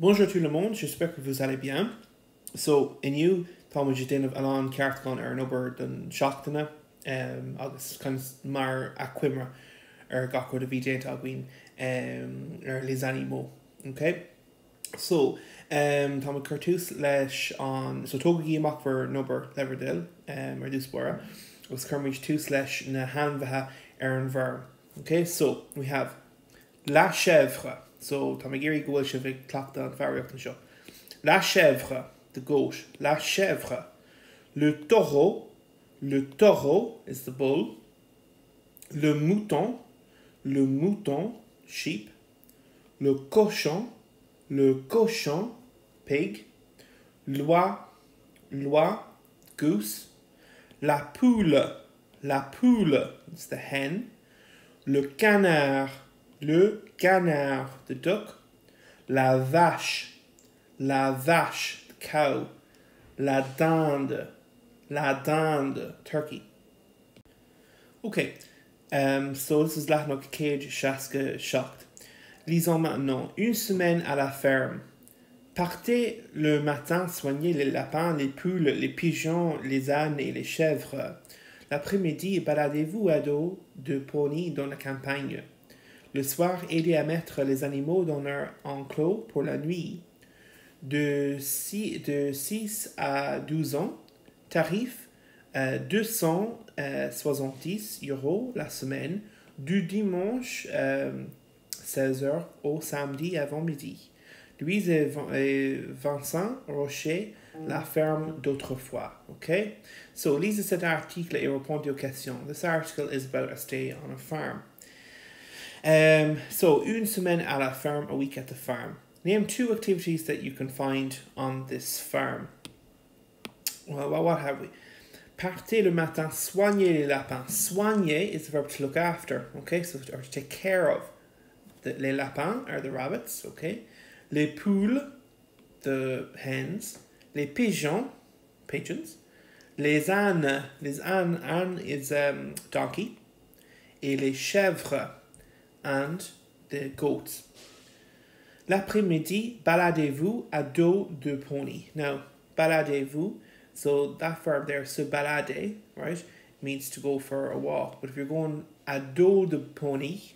Bonjour tout le monde, j'espère que vous allez bien. So, inniu, tá muid déanamh an ceartán ar an obair den seachtaine, agus mar a cuimre gachar a bhí déanta aghaoin les animaux. Okay? So, tá muid cartús leis an... So, tógadh amach for an obair Leverdale, ar dúspóra, agus chumid tús leis na hanmhathe ar an bhar. Okay? So, we have La chèvre. So, tá géirí gohfuil se bhíh clachta an bhairiocht an seo. La chèvre, the goat. La chèvre. Le taureau is the bull. Le mouton, sheep. Le cochon, pig. L'oie, goose. La poule is the hen. Le canard, the duck. La vache, the cow. La dinde, turkey. Okay, so this is Latin cage chaske shocked. Lisons maintenant. Une semaine à la ferme. Partez le matin soigner les lapins, les poules, les pigeons, les ânes et les chèvres. L'après-midi, baladez-vous à dos de pony dans la campagne. Le soir, aidez à mettre les animaux dans leur enclos pour la nuit. De 6 à 12 ans, tarif 270 € la semaine, du dimanche 16h au samedi avant midi. Louise et Vincent Rocher, la ferme d'autrefois. Okay? So, lisez cet article et répondez aux questions. This article is about a stay on a farm. So, une semaine à la ferme, a week at the farm. Name 2 activities that you can find on this farm. Well, what have we? Partez le matin, soignez les lapins. Soigner is the verb to look after, okay? So, or to take care of. Les lapins are the rabbits, okay? Les poules, the hens. Les pigeons, Les ânes, âne is donkey. Et les chèvres, and the goats. L'après-midi, baladez-vous à dos de pony. Now, baladez-vous, so that verb there, se balader, right, means to go for a walk. But if you're going à dos de pony,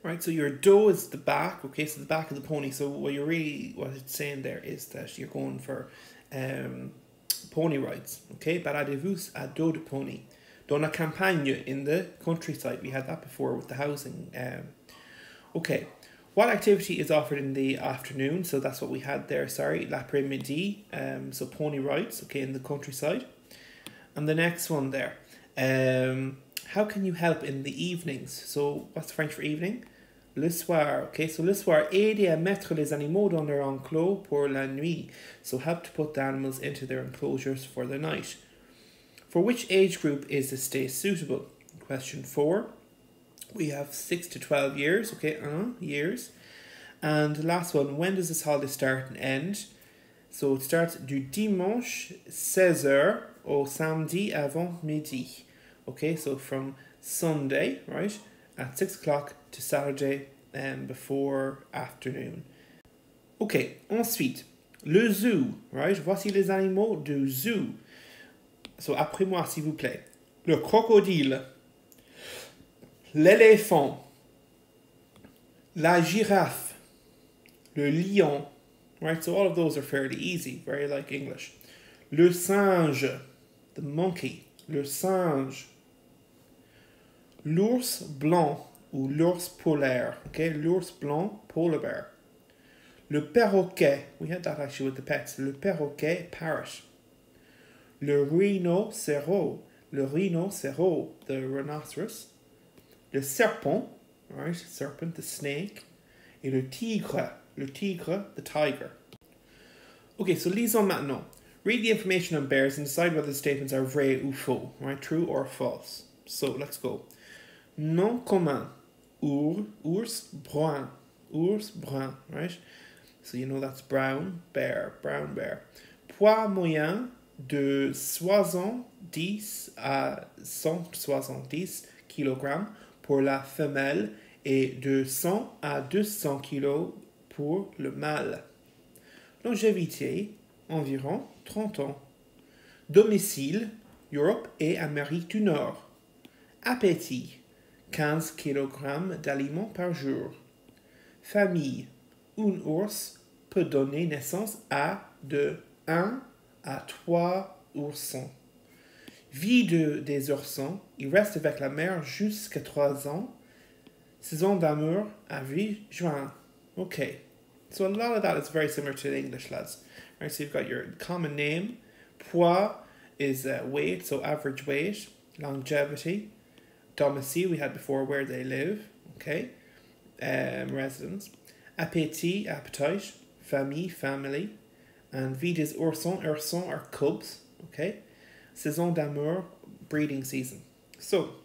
right, so your dos is the back, okay, so the back of the pony. So what it's saying there is that you're going for pony rides, okay? Baladez-vous à dos de pony. Dans la campagne, in the countryside. We had that before with the housing. Okay, what activity is offered in the afternoon? So that's what we had there, sorry, l'après-midi, so pony rides, okay, in the countryside. And the next one there, how can you help in the evenings? So what's French for evening? Le soir, okay, so le soir, aider à mettre les animaux dans leur enclos pour la nuit. So help to put the animals into their enclosures for the night. For which age group is the stay suitable? Question 4. We have 6 to 12 years, okay, years. And the last one, when does this holiday start and end? So it starts du dimanche 16h au samedi avant midi. Okay, so from Sunday, right, at 6 o'clock to Saturday before afternoon. Okay, ensuite, le zoo, right? Voici les animaux du zoo. So, après moi, s'il vous plaît. Le crocodile, l'éléphant, la girafe, le lion, right? So all of those are fairly easy, very like English. Le singe, the monkey, le singe. L'ours blanc ou l'ours polaire, okay? L'ours blanc, polar bear. Le perroquet, we had that actually with the pets. Le perroquet, parrot. Le rhinocéros, the rhinoceros. Le serpent, right, serpent, the snake. Et le tigre, the tiger. Okay, so lisons maintenant. Read the information on bears and decide whether the statements are vrai ou faux, right, true or false. So, let's go. Nom commun, ours brun, right? So you know that's brown bear. Poids moyen, de 70 à 170 kg pour la femelle et de 100 à 200 kg pour le mâle. Longévité, environ 30 ans. Domicile, Europe et Amérique du Nord. Appétit, 15 kg d'aliments par jour. Famille, un ours peut donner naissance à de 1 à 3 oursons. Vie des oursons, ils restent avec la mère jusqu'à 3 ans. Saison d'amour, avril, juin. Okay, so a lot of that is very similar to the English, lads. Right, so you've got your common name. Poids is weight, so average weight. Longevity. Domicile, we had before where they live. Okay, residence. Appétit, appetite. Famille, family. And vie des oursons, oursons are cubs. Okay, saison d'amour, breeding season. So,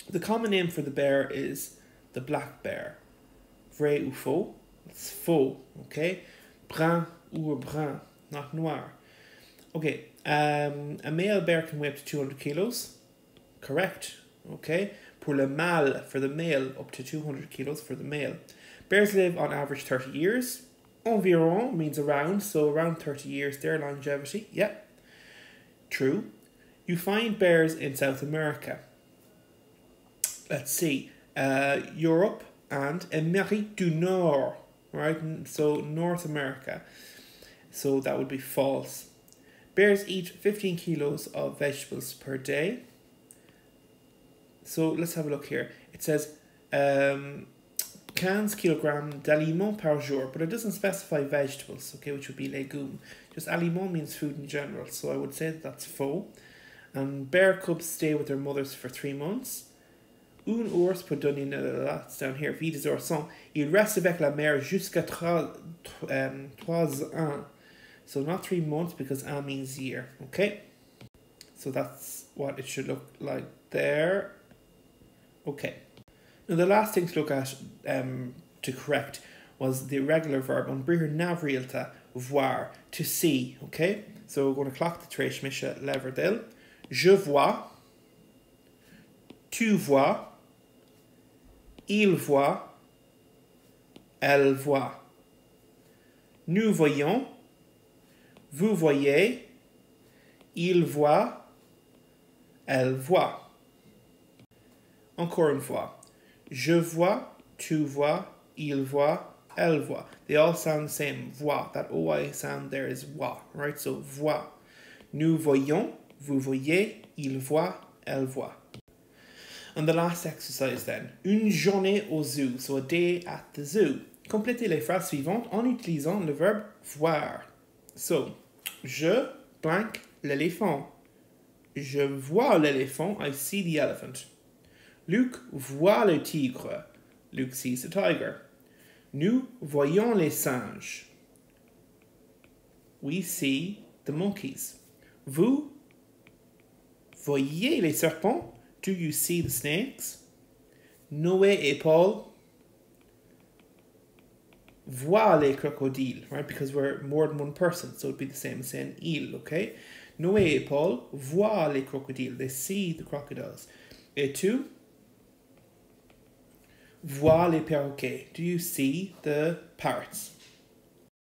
the common name for the bear is the black bear. Vrai ou faux? It's faux, okay? Brun ou brun, not noir. Okay, a male bear can weigh up to 200 kilos. Correct, okay? Pour le mâle, for the male, up to 200 kilos for the male. Bears live on average 30 years. Environ means around, so around 30 years, their longevity. Yeah, true. You find bears in South America. Let's see, Europe and Amérique du Nord, right? So North America. So that would be false. Bears eat 15 kilos of vegetables per day. So let's have a look here. It says 15 kilogrammes d'aliments par jour, but it doesn't specify vegetables, okay, which would be légumes. Just aliment means food in general, so I would say that's faux. And bear cubs stay with their mothers for 3 months. Un ours peut donner, that's down here, vie des oursons. Il reste avec la mère jusqu'à 3 ans. So not 3 months because an means year, okay? So that's what it should look like there. Okay. Now the last thing to look at, to correct, was the irregular verb on brithir navrialta, voir, to see, okay? So we're going to clock the treish misha leverdil. Je vois, tu vois, il voit, elle voit. Nous voyons, vous voyez, il voit, elle voit. Encore une fois. Je vois, tu vois, il voit, elle voit. They all sound the same. Voix. That OI sound there is voix, right? So voix. Nous voyons, vous voyez, il voit, elle voit. And the last exercise then. Une journée au zoo. So a day at the zoo. Complétez les phrases suivantes en utilisant le verbe voir. So, je blank l'éléphant. Je vois l'éléphant. I see the elephant. Luc voit le tigre. Luke sees the tiger. Nous voyons les singes. We see the monkeys. Vous voyez les serpents. Do you see the snakes? Noé et Paul voient les crocodiles, right? Because we're more than one person, so it'd be the same as saying il, okay? Noé et Paul voient les crocodiles. They see the crocodiles. Et tu vois les perroquets. Do you see the parrots?